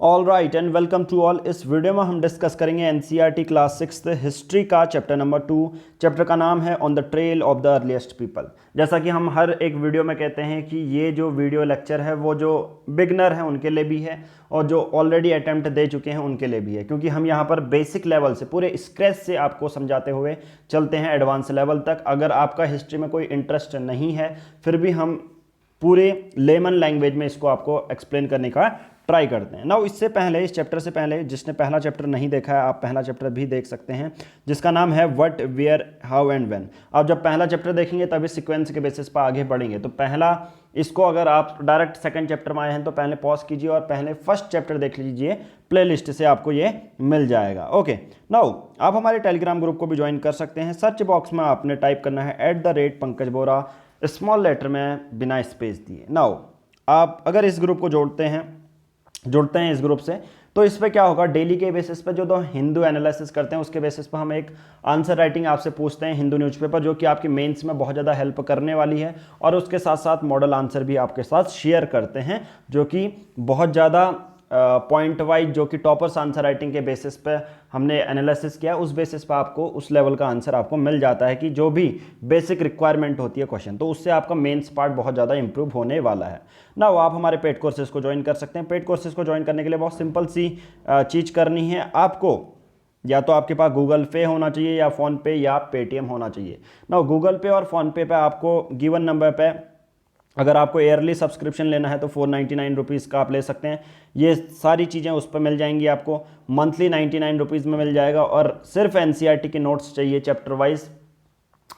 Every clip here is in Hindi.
All right and welcome to all. इस वीडियो में हम डिस्कस करेंगे एनसीईआरटी क्लास 6 हिस्ट्री का चैप्टर नंबर 2। चैप्टर का नाम है on the trail of the earliest people. जैसा कि हम हर एक वीडियो में कहते हैं कि ये जो वीडियो लेक्चर है वो जो बिगनर है उनके लिए भी है और जो ऑलरेडी अटेम्प्ट दे चुके हैं उनके लिए भी है, क्योंकि हम यहाँ पर बेसिक लेवल से पूरे स्क्रैच से आपको समझाते हुए चलते हैं एडवांस लेवल तक। अगर आपका हिस्ट्री में कोई इंटरेस्ट नहीं है फिर भी हम पूरे लेमन लैंग्वेज में इसको आपको एक्सप्लेन करने का ट्राई करते हैं। नाउ इससे पहले, इस चैप्टर से पहले, जिसने पहला चैप्टर नहीं देखा है आप पहला चैप्टर भी देख सकते हैं, जिसका नाम है what, where, how and when. आप जब पहला चैप्टर देखेंगे तभी सीक्वेंस के बेसिस पर आगे बढ़ेंगे। तो पहला इसको अगर आप डायरेक्ट सेकंड चैप्टर में आए हैं तो पहले पॉज कीजिए और पहले फर्स्ट चैप्टर देख लीजिए, प्लेलिस्ट से आपको ये मिल जाएगा। ओके, नाउ आप हमारे टेलीग्राम ग्रुप को भी ज्वाइन कर सकते हैं। सर्च बॉक्स में आपने टाइप करना है @पंकज बोरा, स्मॉल लेटर में बिना स्पेस दिए। नाउ आप अगर इस ग्रुप को जुड़ते हैं इस ग्रुप से, तो इस पे क्या होगा, डेली के बेसिस पे जो दो हिंदू एनालिसिस करते हैं उसके बेसिस पे हम एक आंसर राइटिंग आपसे पूछते हैं हिंदू न्यूज़पेपर, जो कि आपकी मेंस में बहुत ज़्यादा हेल्प करने वाली है। और उसके साथ साथ मॉडल आंसर भी आपके साथ शेयर करते हैं, जो कि बहुत ज़्यादा पॉइंट वाइज, जो कि टॉपर्स आंसर राइटिंग के बेसिस पे हमने एनालिसिस किया, उस बेसिस पे आपको उस लेवल का आंसर आपको मिल जाता है कि जो भी बेसिक रिक्वायरमेंट होती है क्वेश्चन, तो उससे आपका मेंस पार्ट बहुत ज़्यादा इंप्रूव होने वाला है ना। आप हमारे पेड कोर्सेज को ज्वाइन कर सकते हैं। पेड कोर्सेज को ज्वाइन करने के लिए बहुत सिंपल सी चीज़ करनी है आपको। या तो आपके पास गूगल पे होना चाहिए या फ़ोन पे या पेटीएम होना चाहिए ना। गूगल पे और फ़ोन पे आपको गिवन नंबर पे अगर आपको ईयरली सब्सक्रिप्शन लेना है तो 499 रुपीज़ का आप ले सकते हैं। ये सारी चीज़ें उस पर मिल जाएंगी आपको। मंथली 99 रुपीज़ में मिल जाएगा। और सिर्फ एनसीईआरटी के नोट्स चाहिए चैप्टर वाइज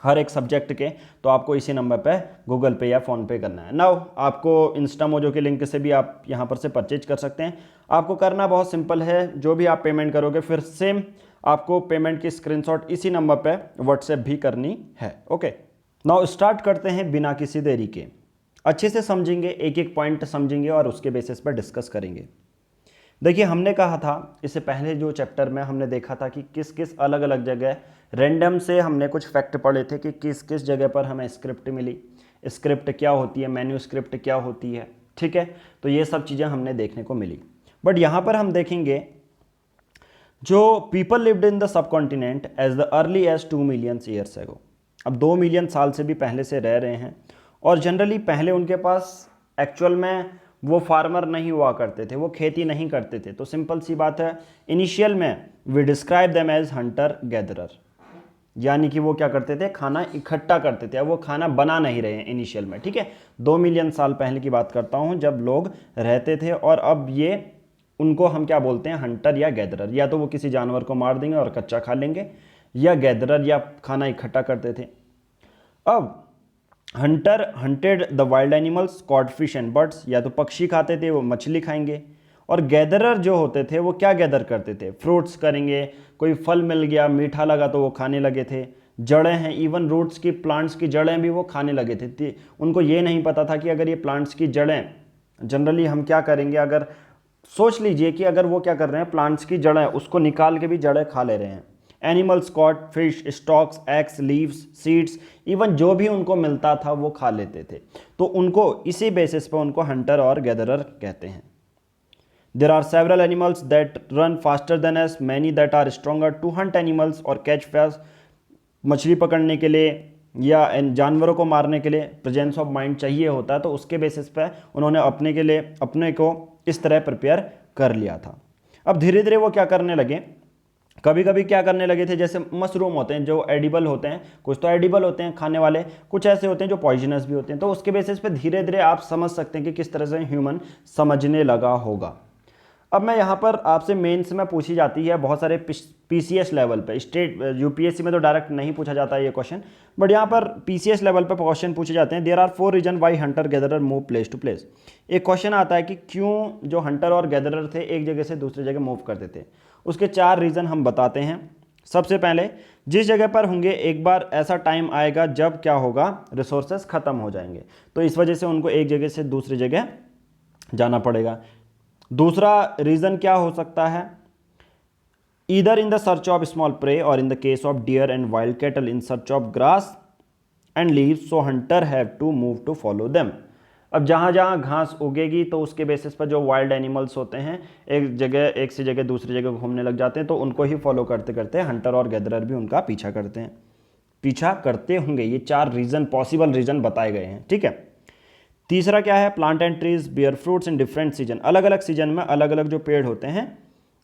हर एक सब्जेक्ट के, तो आपको इसी नंबर पे गूगल पे या फ़ोन पे करना है। नाउ आपको इंस्टा मोजो के लिंक से भी आप यहाँ पर से परचेज कर सकते हैं। आपको करना बहुत सिंपल है, जो भी आप पेमेंट करोगे फिर सेम आपको पेमेंट की स्क्रीनशॉट इसी नंबर पे व्हाट्सएप भी करनी है। ओके, नाउ स्टार्ट करते हैं बिना किसी देरी के। अच्छे से समझेंगे, एक एक पॉइंट समझेंगे और उसके बेसिस पर डिस्कस करेंगे। देखिए, हमने कहा था इससे पहले जो चैप्टर में हमने देखा था कि किस किस अलग अलग जगह रैंडम से हमने कुछ फैक्ट पढ़े थे कि किस किस जगह पर हमें स्क्रिप्ट मिली, स्क्रिप्ट क्या होती है, मेन्यू स्क्रिप्ट क्या होती है। ठीक है, तो ये सब चीज़ें हमने देखने को मिली। बट यहाँ पर हम देखेंगे जो people lived in the subcontinent as the early as 2 million years ago. अब 2 मिलियन साल से भी पहले से रह रहे हैं। और जनरली पहले उनके पास एक्चुअल में वो फार्मर नहीं हुआ करते थे, वो खेती नहीं करते थे। तो सिंपल सी बात है, इनिशियल में we describe them as hunter gatherer, यानी कि वो क्या करते थे, खाना इकट्ठा करते थे। अब वो खाना बना नहीं रहे हैं इनिशियल में। ठीक है, 2 मिलियन साल पहले की बात करता हूँ जब लोग रहते थे। और अब ये उनको हम क्या बोलते हैं, हंटर या गैदरर। या तो वो किसी जानवर को मार देंगे और कच्चा खा लेंगे, या गैदरर या खाना इकट्ठा करते थे। अब hunter hunted the wild animals, caught fish and birds, या तो पक्षी खाते थे, वो मछली खाएंगे। और गैदरर जो होते थे वो क्या गैदर करते थे, फ्रूट्स करेंगे, कोई फल मिल गया मीठा लगा तो वो खाने लगे थे। जड़ें हैं, इवन रूट्स की, प्लांट्स की जड़ें भी वो खाने लगे थे। उनको ये नहीं पता था कि अगर ये प्लांट्स की जड़ें, जनरली हम क्या करेंगे, अगर सोच लीजिए कि अगर वो क्या कर रहे हैं, प्लांट्स की जड़ें उसको निकाल के भी जड़ें खा ले रहे हैं। Animals caught fish, stalks, eggs, leaves, seeds, even जो भी उनको मिलता था वो खा लेते थे। तो उनको इसी बेसिस पर उनको हंटर और गैदरर कहते हैं। There are several animals that run faster than us, many that are stronger to hunt animals और कैच फिश। मछली पकड़ने के लिए या जानवरों को मारने के लिए प्रेजेंस ऑफ माइंड चाहिए होता है, तो उसके बेसिस पे उन्होंने अपने को इस तरह प्रिपेयर कर लिया था। अब धीरे धीरे वो क्या करने लगे, कभी कभी क्या करने लगे थे, जैसे मशरूम होते हैं जो एडिबल होते हैं, कुछ तो एडिबल होते हैं खाने वाले, कुछ ऐसे होते हैं जो पॉइजनस भी होते हैं। तो उसके बेसिस पे धीरे धीरे आप समझ सकते हैं कि किस तरह से ह्यूमन समझने लगा होगा। अब मैं यहाँ पर आपसे मेंस में पूछी जाती है बहुत सारे पीसीएस लेवल पे, स्टेट यूपीएससी में तो डायरेक्ट नहीं पूछा जाता है ये क्वेश्चन, बट यहाँ पर पीसीएस लेवल पे क्वेश्चन पूछे जाते हैं। There are 4 reason why hunter gatherer move place to place. एक क्वेश्चन आता है कि क्यों जो हंटर और गैदरर थे एक जगह से दूसरी जगह मूव करते थे। उसके 4 रीज़न हम बताते हैं। सबसे पहले, जिस जगह पर होंगे एक बार ऐसा टाइम आएगा जब क्या होगा, रिसोर्सेज खत्म हो जाएंगे, तो इस वजह से उनको एक जगह से दूसरी जगह जाना पड़ेगा। दूसरा रीज़न क्या हो सकता है, either in the search of small prey और in the case of deer and wild cattle in search of grass and leaves, so hunter have to move to follow them. अब जहाँ जहाँ घास उगेगी तो उसके बेसिस पर जो वाइल्ड एनिमल्स होते हैं एक से जगह दूसरी जगह घूमने लग जाते हैं, तो उनको ही फॉलो करते करते हंटर और गैदरर भी उनका पीछा करते होंगे। ये 4 रीज़न, पॉसिबल रीज़न बताए गए हैं, ठीक है। तीसरा क्या है, plant and trees bear fruits in different season, अलग अलग सीजन में अलग अलग जो पेड़ होते हैं।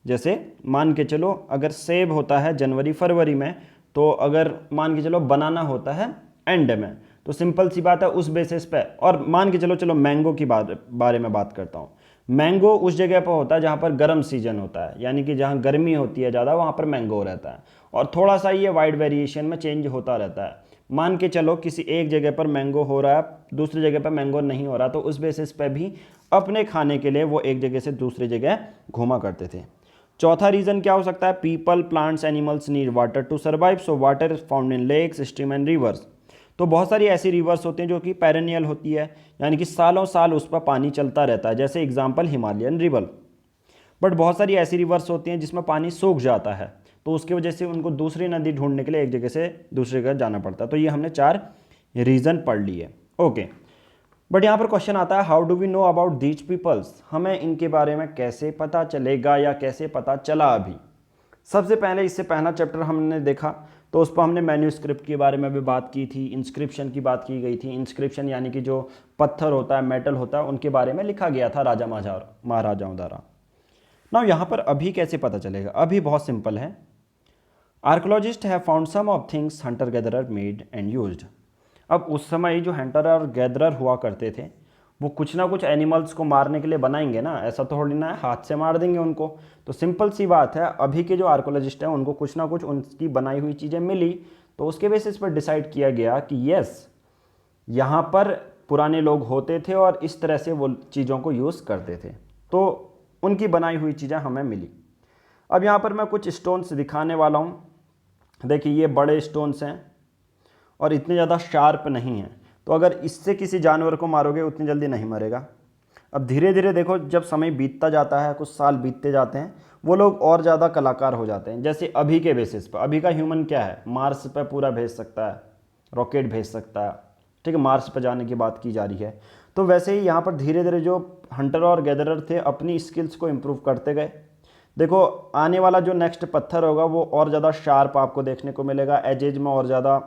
जैसे मान के चलो अगर सेब होता है जनवरी फरवरी में, तो अगर मान के चलो बनाना होता है एंड में, तो सिंपल सी बात है उस बेसिस पे। और मान के चलो मैंगो की बारे में बात करता हूँ। मैंगो उस जगह पर होता है जहाँ पर गर्म सीजन होता है, यानी कि जहाँ गर्मी होती है ज़्यादा वहाँ पर मैंगो रहता है, और थोड़ा सा ये वाइड वेरिएशन में चेंज होता रहता है। मान के चलो किसी एक जगह पर मैंगो हो रहा है, दूसरी जगह पर मैंगो नहीं हो रहा, तो उस बेसिस पे भी अपने खाने के लिए वो एक जगह से दूसरी जगह घूमा करते थे। चौथा रीज़न क्या हो सकता है, people plants animals need water to survive, so water is found in lakes stream and rivers. तो बहुत सारी ऐसी रिवर्स होती हैं जो कि पेरेनियल होती है, यानी कि सालों साल उस पर पानी चलता रहता है, जैसे एग्जाम्पल हिमालयन रिवर। बट बहुत सारी ऐसी रिवर्स होती हैं जिसमें पानी सूख जाता है, तो उसकी वजह से उनको दूसरी नदी ढूंढने के लिए एक जगह से दूसरी जगह जाना पड़ता है। तो ये हमने 4 रीज़न पढ़ लिए, ओके। बट यहाँ पर क्वेश्चन आता है, how do we know about these peoples, हमें इनके बारे में कैसे पता चलेगा या कैसे पता चला। अभी सबसे पहले इससे पहला चैप्टर हमने देखा तो उस पर हमने मैन्यूस्क्रिप्ट के बारे में भी बात की थी, इंस्क्रिप्शन की बात की गई थी। इंस्क्रिप्शन यानी कि जो पत्थर होता है, मेटल होता है, उनके बारे में लिखा गया था राजा महाराजाओं द्वारा। ना यहाँ पर अभी कैसे पता चलेगा, अभी बहुत सिंपल है। Archaeologist have found some of things hunter gatherer made and used. अब उस समय जो हंटर और गैदरर हुआ करते थे वो कुछ ना कुछ एनिमल्स को मारने के लिए बनाएंगे ना, ऐसा तो थोड़ी ना है हाथ से मार देंगे उनको। तो सिंपल सी बात है, अभी के जो आर्कोलॉजिस्ट हैं उनको कुछ ना कुछ उनकी बनाई हुई चीज़ें मिली, तो उसके बेसिस पर डिसाइड किया गया कि यस यहाँ पर पुराने लोग होते थे और इस तरह से वो चीज़ों को यूज़ करते थे, तो उनकी बनाई हुई चीज़ें हमें मिली। अब यहाँ पर मैं कुछ स्टोन्स दिखाने वाला हूँ। देखिए ये बड़े स्टोन्स हैं और इतने ज़्यादा शार्प नहीं हैं, तो अगर इससे किसी जानवर को मारोगे उतनी जल्दी नहीं मरेगा। अब धीरे धीरे देखो, जब समय बीतता जाता है, कुछ साल बीतते जाते हैं, वो लोग और ज़्यादा कलाकार हो जाते हैं। जैसे अभी के बेसिस पर, अभी का ह्यूमन क्या है, मार्स पर पूरा भेज सकता है, रॉकेट भेज सकता है, ठीक है, मार्स पर जाने की बात की जा रही है। तो वैसे ही यहाँ पर धीरे धीरे जो हंटर और गैदरर थे अपनी स्किल्स को इम्प्रूव करते गए। देखो आने वाला जो नेक्स्ट पत्थर होगा वो और ज़्यादा शार्प आपको देखने को मिलेगा, एजेज में और ज़्यादा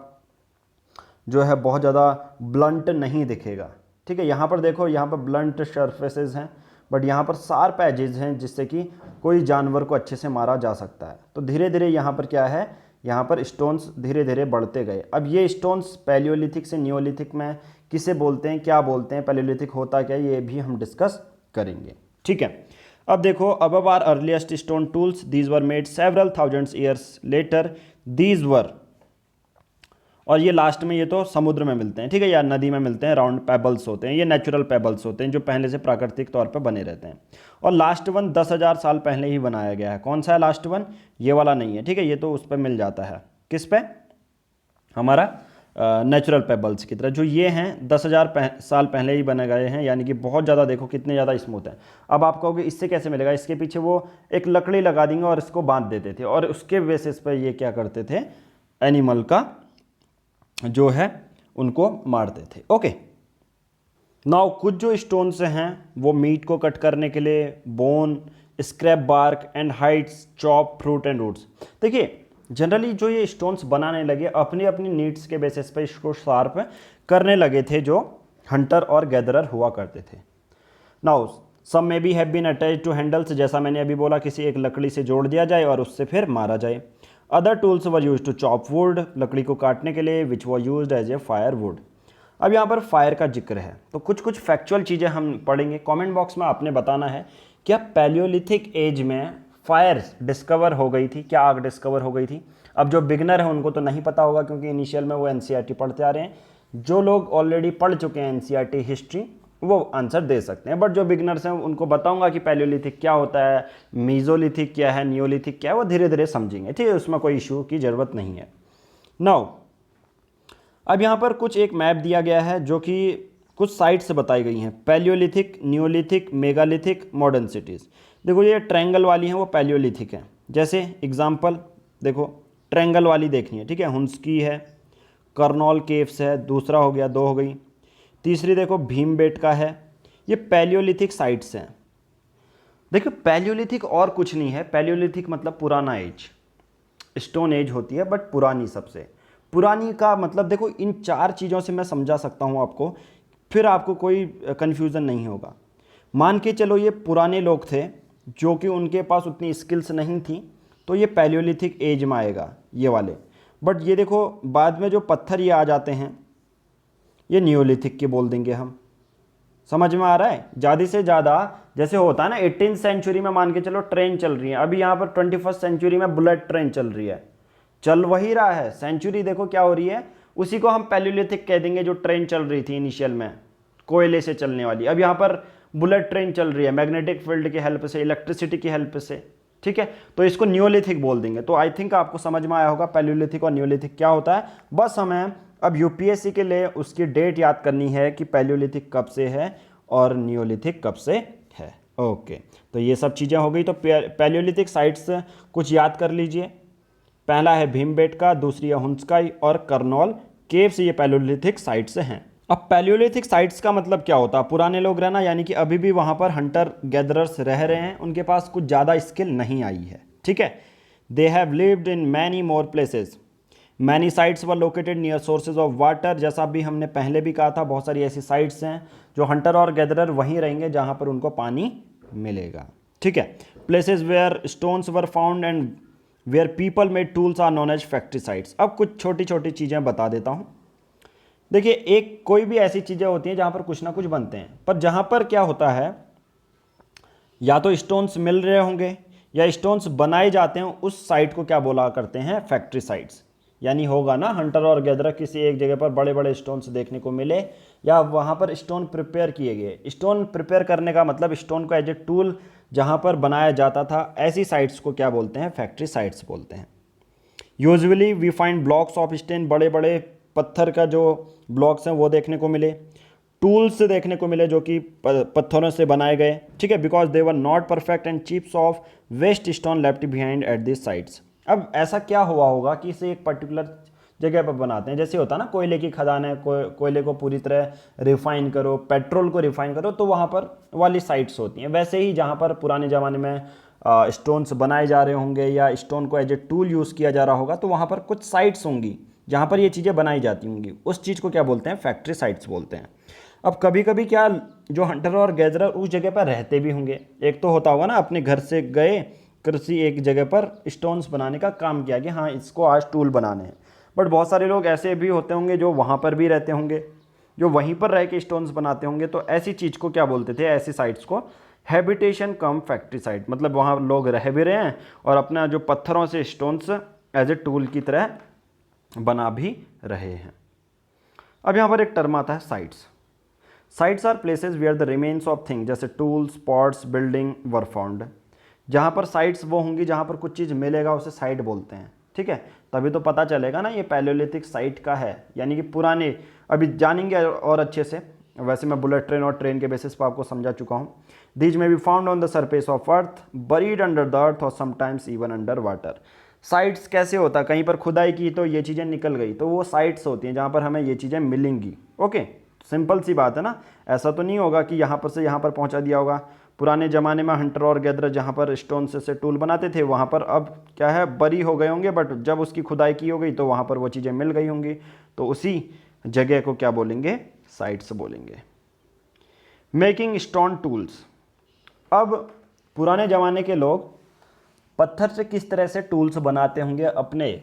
जो है बहुत ज़्यादा ब्लंट नहीं दिखेगा, ठीक है। यहाँ पर देखो, यहाँ पर ब्लंट सरफेसेस हैं, बट यहाँ पर शार्प एजेस हैं जिससे कि कोई जानवर को अच्छे से मारा जा सकता है। तो धीरे धीरे यहाँ पर क्या है, यहाँ पर स्टोन्स धीरे धीरे बढ़ते गए। अब ये स्टोन्स पैलियोलिथिक से नियोलिथिक में किसे बोलते हैं, क्या बोलते हैं, पैलियोलिथिक होता क्या, ये भी हम डिस्कस करेंगे, ठीक है। अब देखो, above are earliest stone tools, these were made several thousands years later, these were, और ये लास्ट में ये तो समुद्र में मिलते हैं, ठीक है, या नदी में मिलते हैं, राउंड पेबल्स होते हैं, ये नेचुरल पेबल्स होते हैं जो पहले से प्राकृतिक तौर पर बने रहते हैं। और लास्ट वन 10,000 साल पहले ही बनाया गया है। कौन सा है लास्ट वन, ये वाला नहीं है, ठीक है, ये तो उस पर मिल जाता है, किस पे, हमारा नेचुरल पेबल्स की तरह। जो ये हैं 10,000 साल पहले ही बने गए हैं, यानी कि बहुत ज़्यादा, देखो कितने ज़्यादा स्मूथ है। अब आप कहोगे इससे कैसे मिलेगा, इसके पीछे वो एक लकड़ी लगा देंगे और इसको बांध देते थे, और उसके बेसिस पर ये क्या करते थे, एनिमल का जो है उनको मारते थे, ओके। नाउ कुछ जो स्टोन्स हैं वो मीट को कट करने के लिए, bone, scrape bark and hides, chop fruit and roots. देखिए जनरली जो ये स्टोन्स बनाने लगे अपनी अपनी नीड्स के बेसिस पे इसको शार्प करने लगे थे जो हंटर और गैदरर हुआ करते थे। Now some may be have been attached to handles, जैसा मैंने अभी बोला, किसी एक लकड़ी से जोड़ दिया जाए और उससे फिर मारा जाए। Other tools were use to chop wood, लकड़ी को काटने के लिए, which was use as a fire wood. अब यहाँ पर फायर का जिक्र है तो कुछ कुछ फैक्चुअल चीज़ें हम पढ़ेंगे। कमेंट बॉक्स में आपने बताना है क्या पैलियोलिथिक एज में फायर डिस्कवर हो गई थी, क्या आग डिस्कवर हो गई थी। अब जो बिगनर है उनको तो नहीं पता होगा क्योंकि इनिशियल में वो एनसीईआरटी पढ़ते आ रहे हैं। जो लोग ऑलरेडी पढ़ चुके हैं एनसीईआरटी हिस्ट्री वो आंसर दे सकते हैं, बट जो बिगनर्स हैं उनको बताऊंगा कि पैलियोलिथिक क्या होता है, मीजोलिथिक क्या है, नियोलिथिक क्या है, वो धीरे धीरे समझेंगे, ठीक है, उसमें कोई इशू की ज़रूरत नहीं है। नाउ अब यहाँ पर कुछ एक मैप दिया गया है जो कि कुछ साइट से बताई गई हैं, Palaeolithic, Neolithic, megalithic, modern cities. देखो ये ट्रायंगल वाली हैं वो पैलियोलिथिक हैं। जैसे एग्जांपल देखो, ट्रायंगल वाली देखनी है, ठीक है, हुंस्की है, कर्नॉल केव्स है, दूसरा हो गया, 2 हो गई। तीसरी देखो भीमबेटका है। ये पैलियोलिथिक साइट्स हैं। देखो पैलियोलिथिक और कुछ नहीं है, पैलियोलिथिक मतलब पुराना एज, स्टोन एज होती है बट पुरानी, सबसे पुरानी का मतलब देखो इन चार चीज़ों से मैं समझा सकता हूँ आपको, फिर आपको कोई कन्फ्यूज़न नहीं होगा। मान के चलो ये पुराने लोग थे जो कि उनके पास उतनी स्किल्स नहीं थी, तो ये पैलियोलिथिक एज में आएगा ये वाले। बट ये देखो बाद में जो पत्थर ये आ जाते हैं ये नियोलिथिक के बोल देंगे हम। समझ में आ रहा है? ज़्यादा से ज़्यादा जैसे होता है ना 18th सेंचुरी में मान के चलो ट्रेन चल रही है, अभी यहाँ पर 21st सेंचुरी में बुलेट ट्रेन चल रही है, चल वही रहा है। सेंचुरी देखो क्या हो रही है, उसी को हम पैलियोलिथिक कह देंगे जो ट्रेन चल रही थी इनिशियल में, कोयले से चलने वाली। अब यहाँ पर बुलेट ट्रेन चल रही है मैग्नेटिक फील्ड की हेल्प से, इलेक्ट्रिसिटी की हेल्प से, ठीक है, तो इसको नियोलिथिक बोल देंगे। तो आई थिंक आपको समझ में आया होगा पैलियोलिथिक और नियोलिथिक क्या होता है। बस हमें अब यूपीएससी के लिए उसकी डेट याद करनी है कि पैलियोलिथिक कब से है और नियोलिथिक कब से है। ओके, तो ये सब चीज़ें हो गई। तो पैलियोलिथिक साइट्स कुछ याद कर लीजिए। पहला है भीमबेटका, दूसरी है हुंस्काई और करनौल केव्स, ये पैलियोलिथिक साइट्स हैं। अब पैलियोलिथिक साइट्स का मतलब क्या होता है? पुराने लोग रहना, यानी कि अभी भी वहाँ पर हंटर गैदरर्स रह रहे हैं, उनके पास कुछ ज़्यादा स्किल नहीं आई है, ठीक है। They have lived in many more places, many sites were located near sources of water. जैसा भी हमने पहले भी कहा था, बहुत सारी ऐसी साइट्स हैं जो हंटर और गैदरर वहीं रहेंगे जहाँ पर उनको पानी मिलेगा, ठीक है। Places where stones were found and where people made tools are known as factory sites. अब कुछ छोटी छोटी चीज़ें बता देता हूँ। देखिए, एक कोई भी ऐसी चीज़ें होती हैं जहाँ पर कुछ ना कुछ बनते हैं, पर जहाँ पर क्या होता है, या तो स्टोन्स मिल रहे होंगे या स्टोन्स बनाए जाते हैं, उस साइट को क्या बोला करते हैं? Factory sites. यानी होगा ना हंटर और गैदरर किसी एक जगह पर बड़े बड़े स्टोन्स देखने को मिले, या वहाँ पर स्टोन प्रिपेयर किए गए। स्टोन प्रिपेयर करने का मतलब स्टोन को एज ए टूल जहाँ पर बनाया जाता था, ऐसी साइट्स को क्या बोलते हैं? फैक्ट्री साइट्स बोलते हैं। Usually we find blocks of stone, बड़े बड़े पत्थर का जो ब्लॉक्स हैं वो देखने को मिले, टूल्स देखने को मिले जो कि पत्थरों से बनाए गए, ठीक है, because they were not perfect and chips of waste stone left behind at this sites. अब ऐसा क्या हुआ होगा कि इसे एक पर्टिकुलर जगह पर बनाते हैं, जैसे होता है ना कोयले की खदान है, कोयले को पूरी तरह रिफाइन करो, पेट्रोल को रिफाइन करो, तो वहाँ पर वाली साइट्स होती हैं। वैसे ही जहाँ पर पुराने ज़माने में स्टोन्स बनाए जा रहे होंगे या स्टोन को एज ए टूल यूज़ किया जा रहा होगा, तो वहाँ पर कुछ साइट्स होंगी जहाँ पर ये चीज़ें बनाई जाती होंगी, उस चीज़ को क्या बोलते हैं? फैक्ट्री साइट्स बोलते हैं। अब कभी कभी क्या जो हंटर और गैदरर उस जगह पर रहते भी होंगे, एक तो होता होगा ना अपने घर से गए कृषि एक जगह पर स्टोन्स बनाने का काम किया कि हाँ इसको आज टूल बनाने हैं, बट बहुत सारे लोग ऐसे भी होते होंगे जो वहाँ पर भी रहते होंगे, जो वहीं पर रह के स्टोन्स बनाते होंगे। तो ऐसी चीज़ को क्या बोलते थे? ऐसी साइट्स को हैबिटेशन कम फैक्ट्री साइट, मतलब वहाँ लोग रह भी रहे हैं और अपना जो पत्थरों से स्टोन्स एज ए टूल की तरह बना भी रहे हैं। अब यहाँ पर एक टर्म आता है sites. Sites are places where the remains of thing, जैसे tools, pots, building were found. जहाँ पर साइट्स वो होंगी जहाँ पर कुछ चीज़ मिलेगा उसे साइट बोलते हैं, ठीक है। तभी तो पता चलेगा ना ये पैलियोलिथिक साइट का है, यानी कि पुराने। अभी जानेंगे और अच्छे से, वैसे मैं बुलेट ट्रेन और ट्रेन के बेसिस पर आपको समझा चुका हूँ। These may be found on the surface of earth, buried under the earth और sometimes even under water. Sites कैसे होता है? कहीं पर खुदाई की तो ये चीज़ें निकल गई, तो वो साइट्स होती हैं जहाँ पर हमें ये चीज़ें मिलेंगी। ओके, सिंपल सी बात है ना। ऐसा तो नहीं होगा कि यहाँ पर से यहाँ पर पहुँचा दिया होगा। पुराने ज़माने में हंटर और गैदरर जहाँ पर स्टोन से टूल बनाते थे, वहाँ पर अब क्या है, बरी हो गए होंगे, बट जब उसकी खुदाई की हो गई तो वहाँ पर वो चीज़ें मिल गई होंगी, तो उसी जगह को क्या बोलेंगे? साइट्स बोलेंगे। Making stone tools. अब पुराने ज़माने के लोग पत्थर से किस तरह से टूल्स बनाते होंगे अपने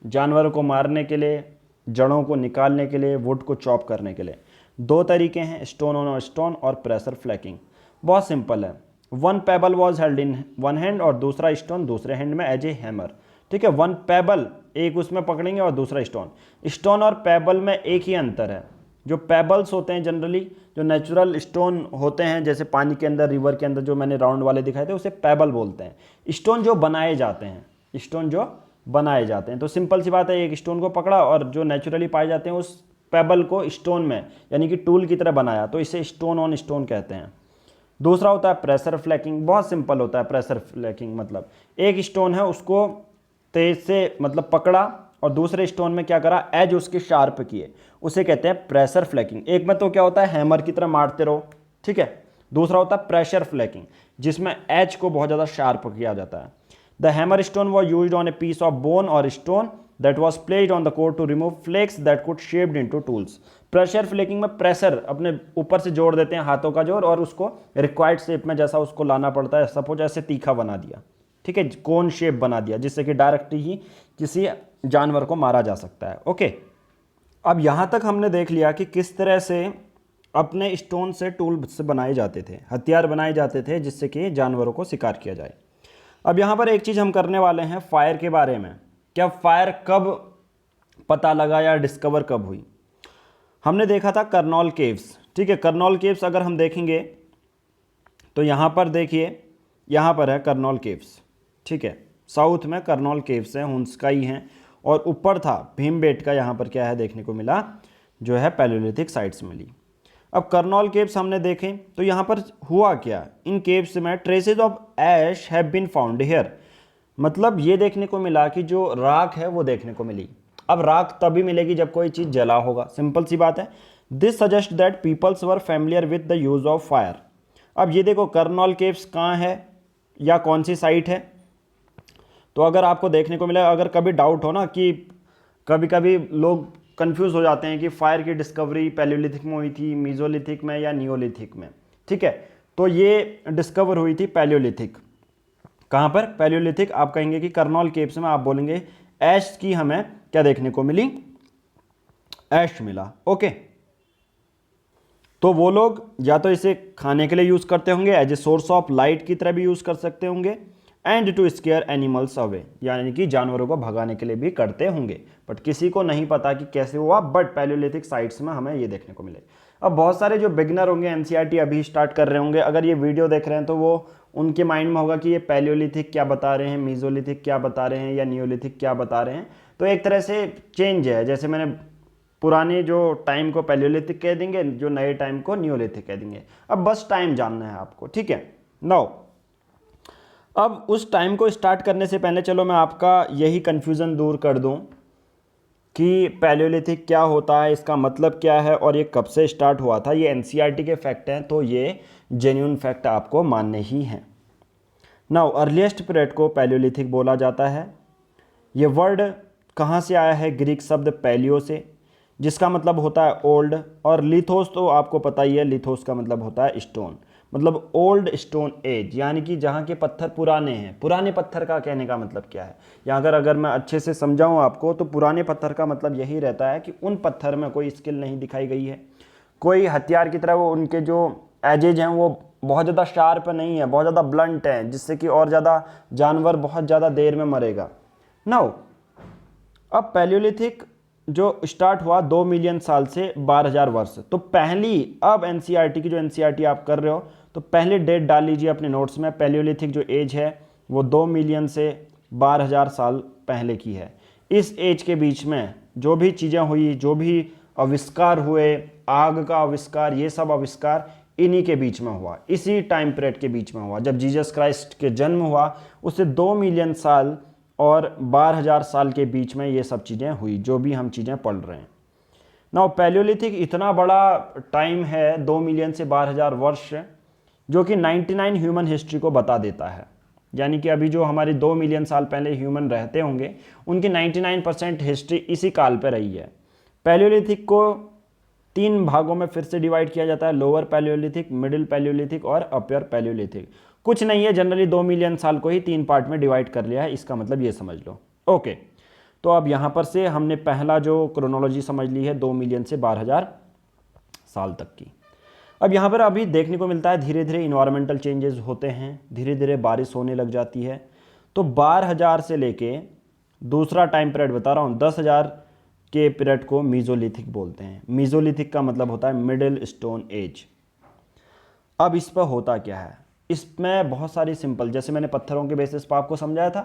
जानवरों को मारने के लिए, जड़ों को निकालने के लिए, वुड को चॉप करने के लिए। दो तरीके हैं, स्टोन ऑन स्टोन और प्रेशर फ्लैकिंग। बहुत सिंपल है। One payable was held in one hand और दूसरा स्टोन दूसरे हैंड में एज ए हैमर, ठीक है। वन पेबल एक उसमें पकड़ेंगे और दूसरा स्टोन। स्टोन और पेबल में एक ही अंतर है। जो पेबल्स होते हैं जनरली जो नेचुरल स्टोन होते हैं, जैसे पानी के अंदर, रिवर के अंदर जो मैंने राउंड वाले दिखाए थे, उसे पेबल बोलते हैं। स्टोन जो बनाए जाते हैं, स्टोन जो बनाए जाते हैं, तो सिंपल सी बात है, एक स्टोन को पकड़ा और जो नेचुरली पाए जाते हैं उस पेबल को स्टोन में यानी कि टूल की तरह बनाया, तो इसे स्टोन ऑन स्टोन कहते हैं। दूसरा होता है प्रेशर फ्लैकिंग। बहुत सिंपल होता है प्रेशर फ्लैकिंग, मतलब एक स्टोन है उसको तेज से मतलब पकड़ा और दूसरे स्टोन में क्या करा, एज उसके शार्प किए, उसे कहते हैं प्रेशर फ्लैकिंग। एक में तो क्या होता है हैमर की तरह मारते रहो, ठीक है, दूसरा होता है प्रेशर फ्लैकिंग जिसमें एज को बहुत ज़्यादा शार्प किया जाता है। The hammer stone was used on a piece of bone और stone that was placed on the core to remove flakes that could shaped into tools. Pressure flaking में प्रेशर अपने ऊपर से जोड़ देते हैं, हाथों का जोर, और उसको रिक्वायर्ड शेप में जैसा उसको लाना पड़ता है, सपोज ऐसे तीखा बना दिया, ठीक है, कोन शेप बना दिया, जिससे कि डायरेक्ट ही किसी जानवर को मारा जा सकता है। ओके, अब यहाँ तक हमने देख लिया कि किस तरह से अपने स्टोन से टूल से बनाए जाते थे, हथियार बनाए जाते थे जिससे कि जानवरों को शिकार किया जाए। अब यहाँ पर एक चीज़ हम करने वाले हैं फायर के बारे में। क्या फायर कब पता लगा या डिस्कवर कब हुई? हमने देखा था कर्नौल केव्स, ठीक है, कर्नौल केव्स अगर हम देखेंगे तो यहाँ पर देखिए, यहाँ पर है कर्नौल केव्स, ठीक है, साउथ में कर्नौल केव्स हैं, हुंसकाई हैं, और ऊपर था भीमबेटका, यहाँ पर क्या है देखने को मिला, जो है पैलियोलिथिक साइट्स मिली। अब कर्नौल केव्स हमने देखें तो यहाँ पर हुआ क्या, इन केव्स में traces of ash have been found here, मतलब ये देखने को मिला कि जो राख है वो देखने को मिली। अब राख तभी मिलेगी जब कोई चीज़ जला होगा, सिंपल सी बात है। This suggest that peoples were familiar with the use of fire. अब ये देखो कर्नौल केव्स कहाँ है या कौन सी साइट है, तो अगर आपको देखने को मिला, अगर कभी डाउट हो ना कि कभी कभी लोग कंफ्यूज हो जाते हैं कि फायर की डिस्कवरी पैलियोलिथिक में हुई थी, मीजोलिथिक में या नियोलिथिक में, ठीक है, तो ये डिस्कवर हुई थी पैलियोलिथिक। कहाँ पर? पैलियोलिथिक। आप कहेंगे कि कर्नौल केव्स में, आप बोलेंगे ऐश की हमें क्या देखने को मिली, ऐश मिला। ओके, तो वो लोग या तो इसे खाने के लिए यूज करते होंगे, as a source of light की तरह भी यूज कर सकते होंगे, and to scare animals away, यानी कि जानवरों को भगाने के लिए भी करते होंगे, बट किसी को नहीं पता कि कैसे हुआ, बट पैलियोलिथिक साइट्स में हमें ये देखने को मिले। अब बहुत सारे जो बिगनर होंगे, एनसीईआरटी अभी स्टार्ट कर रहे होंगे, अगर ये वीडियो देख रहे हैं तो वो उनके माइंड में होगा कि ये पैलियोलिथिक क्या बता रहे हैं, मीजोलिथिक क्या बता रहे हैं, या नियोलिथिक क्या बता रहे हैं। तो एक तरह से चेंज है, जैसे मैंने पुराने जो टाइम को पैलियोलिथिक कह देंगे, जो नए टाइम को नियोलिथिक कह देंगे। अब बस टाइम जानना है आपको, ठीक है। नाउ अब उस टाइम को स्टार्ट करने से पहले चलो मैं आपका यही कन्फ्यूज़न दूर कर दूं कि पैलियोलिथिक क्या होता है, इसका मतलब क्या है, और ये कब से स्टार्ट हुआ था। ये एनसीईआरटी के फैक्ट हैं, तो ये जेन्युइन फैक्ट आपको मानने ही हैं। नाउ अर्लीस्ट पीरियड को पैलियोलिथिक बोला जाता है। ये वर्ड कहाँ से आया है? ग्रीक शब्द पैलियो से, जिसका मतलब होता है ओल्ड, और लिथोस तो आपको पता ही है, लिथोस का मतलब होता है स्टोन, मतलब ओल्ड स्टोन एज, यानी कि जहाँ के पत्थर पुराने हैं। पुराने पत्थर का कहने का मतलब क्या है, या अगर मैं अच्छे से समझाऊँ आपको, तो पुराने पत्थर का मतलब यही रहता है कि उन पत्थर में कोई स्किल नहीं दिखाई गई है, कोई हथियार की तरह वो उनके जो एजेज हैं वो बहुत ज़्यादा शार्प नहीं है, बहुत ज़्यादा ब्लंट है, जिससे कि और ज़्यादा जानवर बहुत ज़्यादा देर में मरेगा। नाउ अब पैलियोलिथिक जो स्टार्ट हुआ 2 मिलियन साल से 12,000 वर्ष, तो पहली, अब एनसीईआरटी की जो एनसीईआरटी आप कर रहे हो, तो पहले डेट डाल लीजिए अपने नोट्स में। पैलियोलिथिक जो एज है वो 2 मिलियन से 12,000 साल पहले की है। इस एज के बीच में जो भी चीज़ें हुई, जो भी आविष्कार हुए, आग का आविष्कार, ये सब आविष्कार इन्हीं के बीच में हुआ, इसी टाइम पीरियड के बीच में हुआ। जब जीसस क्राइस्ट के जन्म हुआ उससे 2 मिलियन साल और 12,000 साल के बीच में ये सब चीज़ें हुई, जो भी हम चीज़ें पढ़ रहे हैं। नाउ पैलियोलिथिक इतना बड़ा टाइम है, 2 मिलियन से 12,000 वर्ष, जो कि 99 ह्यूमन हिस्ट्री को बता देता है। यानी कि अभी जो हमारे 2 मिलियन साल पहले ह्यूमन रहते होंगे, उनकी 99% हिस्ट्री इसी काल पर रही है। पैलियोलिथिक को 3 भागों में फिर से डिवाइड किया जाता है, लोअर पैलियोलिथिक, मिडिल पैलियोलिथिक और अपर पैलियोलिथिक। कुछ नहीं है, जनरली 2 मिलियन साल को ही 3 पार्ट में डिवाइड कर लिया है, इसका मतलब ये समझ लो। ओके, तो अब यहाँ पर से हमने पहला जो क्रोनोलॉजी समझ ली है 2 मिलियन से 12,000 साल तक की। अब यहाँ पर अभी देखने को मिलता है धीरे धीरे इन्वायरमेंटल चेंजेस होते हैं, धीरे धीरे बारिश होने लग जाती है। तो 12,000 से लेके दूसरा टाइम पीरियड बता रहा हूँ, 10,000 के पीरियड को मीजोलिथिक बोलते हैं। मीजोलिथिक का मतलब होता है मिडिल स्टोन एज। अब इस पर होता क्या है, इसमें बहुत सारी सिंपल, जैसे मैंने पत्थरों के बेसिस पर आपको समझाया था,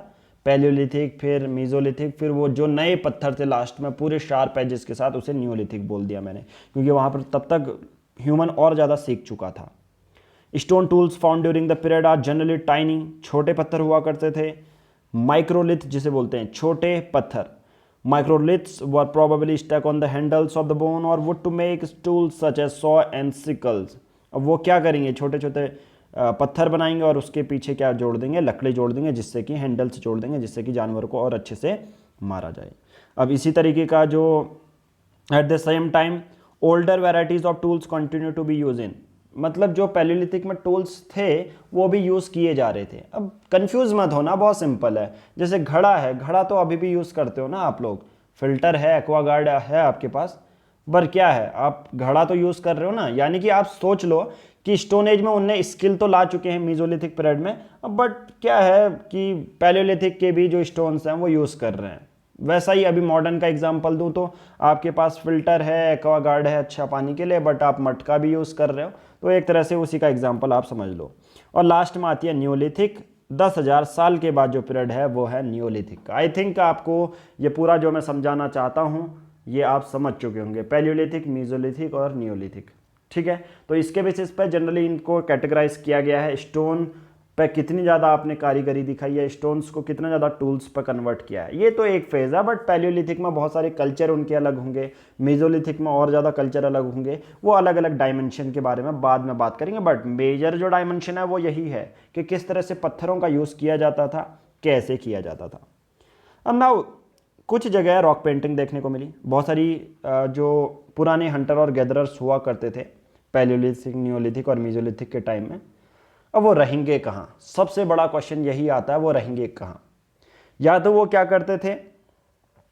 पैलियोलिथिक, फिर मीजोलिथिक, फिर वो जो नए पत्थर थे लास्ट में पूरे शार्प एजेस के साथ, उसे नियोलिथिक बोल दिया मैंने, क्योंकि वहाँ पर तब तक ह्यूमन और ज़्यादा सीख चुका था। Stone tools found during the period are generally tiny, छोटे पत्थर हुआ करते थे। माइक्रोलिथ जिसे बोलते हैं, छोटे पत्थर, Microliths were probably stuck on the handles of the bone or wood to make tools such as saw and sickles. अब वो क्या करेंगे, छोटे छोटे पत्थर बनाएंगे और उसके पीछे क्या जोड़ देंगे, लकड़ी जोड़ देंगे, जिससे कि हैंडल से जोड़ देंगे, जिससे कि जानवर को और अच्छे से मारा जाए। अब इसी तरीके का जो at the same time older varieties of tools continue to be use in, मतलब जो पैलियोलिथिक में टूल्स थे वो भी यूज़ किए जा रहे थे। अब कंफ्यूज मत होना, बहुत सिंपल है। जैसे घड़ा है, घड़ा तो अभी भी यूज़ करते हो ना आप लोग, फिल्टर है, एक्वागार्ड है आपके पास, पर क्या है, आप घड़ा तो यूज़ कर रहे हो ना। यानी कि आप सोच लो कि स्टोन एज में उनने स्किल तो ला चुके हैं मीजोलिथिक पीरियड में, बट क्या है कि पैलियोलिथिक के भी जो स्टोन्स हैं वो यूज़ कर रहे हैं। वैसा ही अभी मॉडर्न का एग्जांपल दूं तो आपके पास फिल्टर है, एक्वागार्ड है अच्छा पानी के लिए, बट आप मटका भी यूज़ कर रहे हो, तो एक तरह से उसी का एग्जांपल आप समझ लो। और लास्ट में आती है न्यूलिथिक। 10,000 साल के बाद जो पीरियड है वो है न्यूलिथिक। आई थिंक आपको ये पूरा जो मैं समझाना चाहता हूँ ये आप समझ चुके होंगे, पैलियोलिथिक, मीजोलिथिक और न्यूलिथिक। ठीक है, तो इसके बेसिस पर जनरली इनको कैटेगराइज किया गया है। स्टोन पे कितनी ज़्यादा आपने कारीगरी दिखाई है, स्टोन्स को कितना ज़्यादा टूल्स पर कन्वर्ट किया है, ये तो एक फेज़ है। बट पैलियोलिथिक में बहुत सारे कल्चर उनके अलग होंगे, मीजोलिथिक में और ज़्यादा कल्चर अलग होंगे, वो अलग अलग डायमेंशन के बारे में बाद में बात करेंगे। बट मेजर जो डायमेंशन है वो यही है कि किस तरह से पत्थरों का यूज़ किया जाता था, कैसे किया जाता था। अब नाउ कुछ जगह रॉक पेंटिंग देखने को मिली, बहुत सारी जो पुराने हंटर और गैदरर्स हुआ करते थे पैलियोलिथिक, न्यूलिथिक और मीजोलिथिक के टाइम में, अब वो रहेंगे कहाँ? सबसे बड़ा क्वेश्चन यही आता है, वो रहेंगे कहाँ? या तो वो क्या करते थे,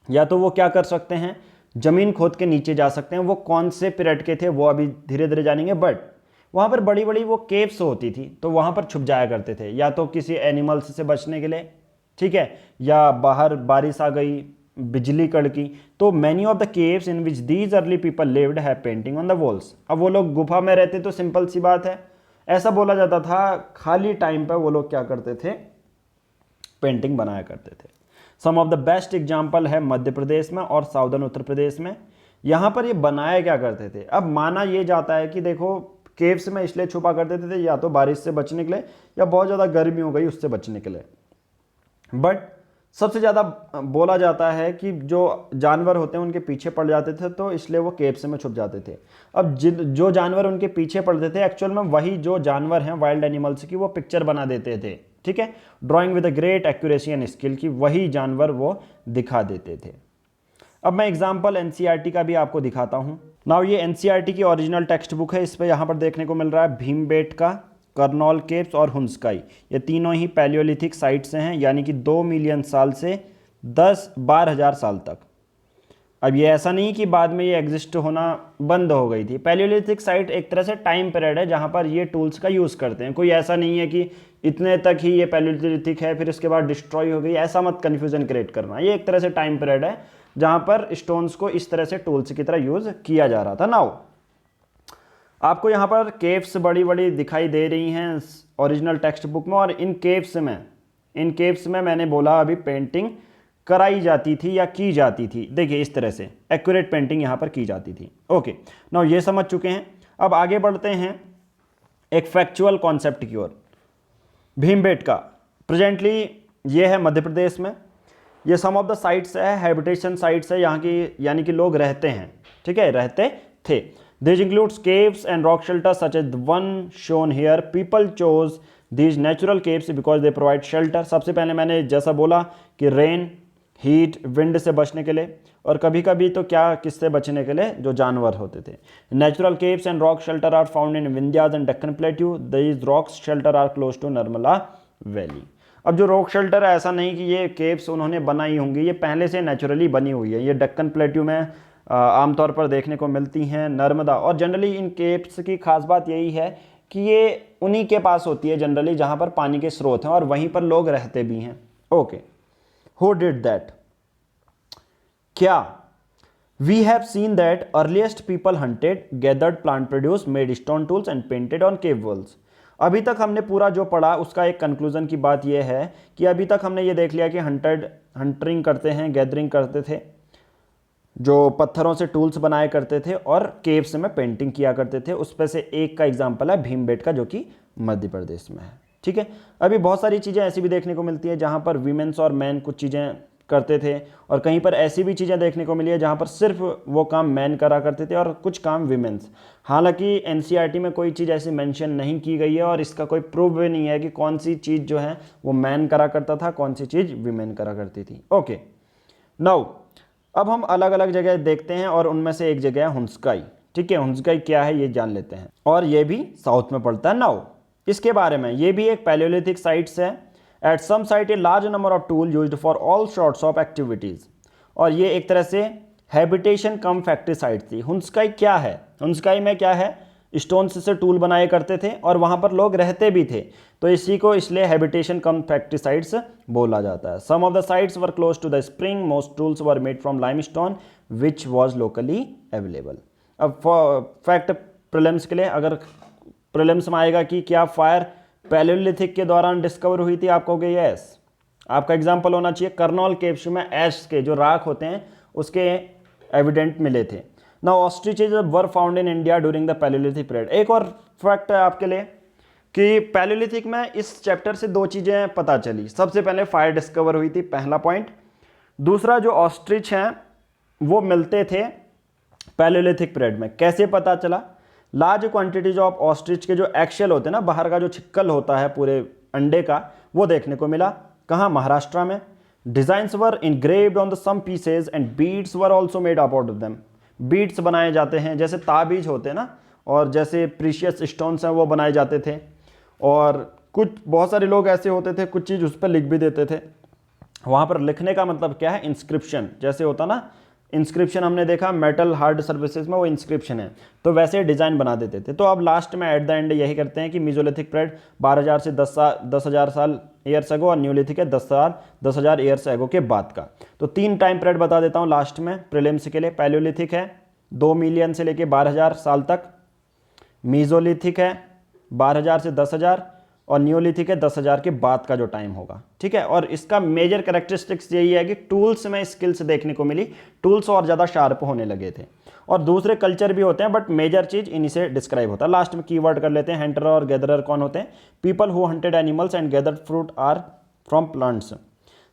या तो वो क्या कर सकते हैं, ज़मीन खोद के नीचे जा सकते हैं। वो कौन से पीरियड के थे वो अभी धीरे धीरे जानेंगे। बट वहाँ पर बड़ी बड़ी वो केव्स होती थी, तो वहाँ पर छुप जाया करते थे, या तो किसी एनिमल्स से बचने के लिए, ठीक है, या बाहर बारिश आ गई, बिजली कड़की, तो many of the caves in which these early people lived have painting on the walls. अब वो लोग गुफा में रहते तो सिंपल सी बात है, ऐसा बोला जाता था खाली टाइम पर वो लोग क्या करते थे, पेंटिंग बनाया करते थे। सम ऑफ द बेस्ट एग्जाम्पल है मध्य प्रदेश में और साउदर्न उत्तर प्रदेश में। यहाँ पर ये बनाया क्या करते थे, अब माना ये जाता है कि देखो केव्स में इसलिए छुपा करते थे या तो बारिश से बचने के लिए या बहुत ज़्यादा गर्मी हो गई उससे बचने के लिए। बट सबसे ज़्यादा बोला जाता है कि जो जानवर होते हैं उनके पीछे पड़ जाते थे, तो इसलिए वो केव्स में छुप जाते थे। अब जो जानवर उनके पीछे पड़ते थे एक्चुअल में वही जो जानवर हैं वाइल्ड एनिमल्स की वो पिक्चर बना देते थे, ठीक है, drawing with a great accuracy and skill की वही जानवर वो दिखा देते थे। अब मैं एग्जाम्पल एनसीईआरटी का भी आपको दिखाता हूँ। नाउ ये एनसीईआरटी की ओरिजिनल टेक्स्ट बुक है, इस पर यहाँ पर देखने को मिल रहा है भीमबेटका, कर्नॉल केव्स और हुंस्काई, ये तीनों ही पैलियोलिथिक साइट से हैं, यानी कि 2 मिलियन साल से 10-12 हज़ार साल तक। अब ये ऐसा नहीं कि बाद में ये एग्जिस्ट होना बंद हो गई थी। पैलियोलिथिक साइट एक तरह से टाइम पीरियड है जहाँ पर ये टूल्स का यूज़ करते हैं। कोई ऐसा नहीं है कि इतने तक ही ये पैलियोलिथिक है फिर उसके बाद डिस्ट्रॉय हो गई, ऐसा मत कन्फ्यूजन क्रिएट करना। ये एक तरह से टाइम पीरियड है जहाँ पर स्टोन्स को इस तरह से टूल्स की तरह यूज़ किया जा रहा था। नाउ आपको यहाँ पर केव्स बड़ी बड़ी दिखाई दे रही हैं ओरिजिनल टेक्स्ट बुक में, और इन केव्स में मैंने बोला अभी पेंटिंग कराई जाती थी या की जाती थी। देखिए इस तरह से एक्यूरेट पेंटिंग यहाँ पर की जाती थी। ओके, नाउ ये समझ चुके हैं। अब आगे बढ़ते हैं एक फैक्चुअल कॉन्सेप्ट की ओर। भीमबेटका प्रेजेंटली ये है मध्य प्रदेश में। ये सम ऑफ द साइट्स है, हैबिटेशन साइट्स है यहाँ की, यानी कि लोग रहते हैं, ठीक है, रहते थे। These includes caves and rock shelters such as the one shown here. People chose these natural caves because they provide shelter. सबसे पहले मैंने जैसा बोला कि रेन, हीट, विंड से बचने के लिए, और कभी कभी तो क्या किससे बचने के लिए, जो जानवर होते थे। Natural caves and rock shelter are found in Vindhyas and Deccan plateau. These rock shelter are close to Narmada valley. अब जो रॉक शेल्टर है ऐसा नहीं कि ये केव्स उन्होंने बनाई होंगी, ये पहले से नेचुरली बनी हुई है। ये दक्कन प्लेट्यू में आमतौर पर देखने को मिलती हैं, नर्मदा, और जनरली इन केव्स की खास बात यही है कि ये उन्हीं के पास होती है जनरली जहाँ पर पानी के स्रोत हैं और वहीं पर लोग रहते भी हैं। Okay, who did that? क्या we have seen that earliest people hunted, gathered plant produce, made stone tools and painted on cave walls. अभी तक हमने पूरा जो पढ़ा उसका एक कंक्लूजन की बात यह है कि अभी तक हमने ये देख लिया कि हंटरिंग करते हैं, गैदरिंग करते थे, जो पत्थरों से टूल्स बनाए करते थे और केव्स में पेंटिंग किया करते थे। उस पर से एक का एग्जांपल है भीमबेटका जो कि मध्य प्रदेश में है, ठीक है। अभी बहुत सारी चीज़ें ऐसी भी देखने को मिलती है जहाँ पर वीमेंस और मैन कुछ चीज़ें करते थे, और कहीं पर ऐसी भी चीज़ें देखने को मिली है जहाँ पर सिर्फ वो काम मैन करा करते थे और कुछ काम विमेंस। हालांकि एनसीईआरटी में कोई चीज़ ऐसी मेंशन नहीं की गई है और इसका कोई प्रूफ भी नहीं है कि कौन सी चीज़ जो है वो मैन करा करता था, कौन सी चीज़ विमेन करा करती थी। ओके, नाउ अब हम अलग अलग जगह देखते हैं और उनमें से एक जगह है हुंस्काई। ठीक है, हुंस्काई क्या है ये जान लेते हैं, और ये भी साउथ में पड़ता है। नाउ इसके बारे में, ये भी एक पैलियोलिथिक साइट्स है। At some site a large number of tool used for all sorts of activities, और ये एक तरह से हैबिटेशन कम फैक्ट्री साइट थी। हुंस्काई क्या है, हुंस्काई में क्या है, स्टोन्स से टूल बनाए करते थे और वहाँ पर लोग रहते भी थे, तो इसी को इसलिए हैबिटेशन कम फैक्ट्री साइट्स बोला जाता है। Some of the sites were close to the spring, most tools were made from limestone which was locally available. अब फैक्ट प्रीलिम्स के लिए, अगर प्रीलिम्स में आएगा कि क्या फायर पैलियोलिथिक के दौरान डिस्कवर हुई थी, आप कहोगे यस। आपका एग्जाम्पल होना चाहिए कर्नॉल केव्स में ऐश के जो राख होते हैं उसके एविडेंट मिले थे। Now ostriches were found in India during the palaeolithic period. एक और फैक्ट है आपके लिए कि पैलियोलिथिक में इस चैप्टर से दो चीज़ें पता चली। सबसे पहले फायर डिस्कवर हुई थी, पहला पॉइंट। दूसरा, जो ऑस्ट्रिच हैं वो मिलते थे पैलियोलिथिक पीरियड में। कैसे पता चला? लार्ज क्वांटिटीज ऑफ ऑस्ट्रिच के जो एक्शेल होते हैं ना, बाहर का जो छिक्कल होता है पूरे अंडे का, वो देखने को मिला। कहाँ? महाराष्ट्र में। Designs were engraved on the some pieces and beads were also made out of them. Beads बनाए जाते हैं, जैसे ताबीज होते हैं ना, और जैसे प्रीशियस स्टोन्स हैं वो बनाए जाते थे, और कुछ बहुत सारे लोग ऐसे होते थे कुछ चीज़ उस पर लिख भी देते थे। वहाँ पर लिखने का मतलब क्या है? इंस्क्रिप्शन। जैसे होता ना इंस्क्रिप्शन, हमने देखा मेटल हार्ड सर्विसेज में वो इंस्क्रिप्शन है, तो वैसे डिज़ाइन बना देते थे। तो अब लास्ट में एट द एंड यही करते हैं कि मीजोलिथिक पीरियड 12,000 से 10,000 साल ईयर्स एगो, और न्यूलिथिक है 10,000 ईयर्स एगो के बाद का। तो 3 टाइम पीरियड बता देता हूँ लास्ट में प्रीलिम्स के लिए। पैलियोलिथिक है 2 मिलियन से लेके 12,000 साल तक, मीजोलिथिक है 12,000 से 10,000, और न्यूलिथिक है 10,000 के बाद का जो टाइम होगा। ठीक है, और इसका मेजर कैरेक्टरिस्टिक्स यही है कि टूल्स में स्किल्स देखने को मिली, टूल्स और ज़्यादा शार्प होने लगे थे, और दूसरे कल्चर भी होते हैं बट मेजर चीज़ इन्हीं से डिस्क्राइब होता है। लास्ट में कीवर्ड कर लेते हैं, हंटर और गैदरर कौन होते हैं? People who hunted animals and gathered fruit are from plants.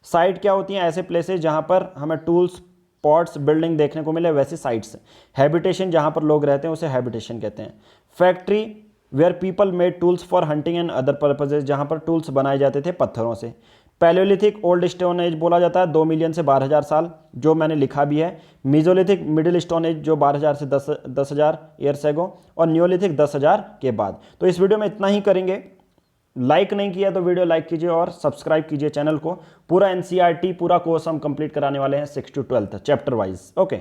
Site क्या होती हैं? ऐसे प्लेसेस जहाँ पर हमें टूल्स, पॉट्स, बिल्डिंग देखने को मिले, वैसे साइट्स। हैबिटेशन, जहाँ पर लोग रहते हैं उसे हैबिटेशन कहते हैं। Factory, where people made tools for hunting and other purposes, जहाँ पर टूल्स बनाए जाते थे पत्थरों से। पैलियोलिथिक ओल्ड स्टोन एज बोला जाता है 2 मिलियन से 12,000 साल, जो मैंने लिखा भी है। मीजोलिथिक मिडिल स्टोन एज जो 12,000 से 10,000 ईयर्स एगो, और न्यूलिथिक 10,000 के बाद। तो इस वीडियो में इतना ही करेंगे। लाइक नहीं किया तो वीडियो लाइक कीजिए और सब्सक्राइब कीजिए चैनल को। पूरा एनसीईआरटी पूरा कोर्स हम कंप्लीट कराने वाले हैं 6 to 12 चैप्टर वाइज। ओके।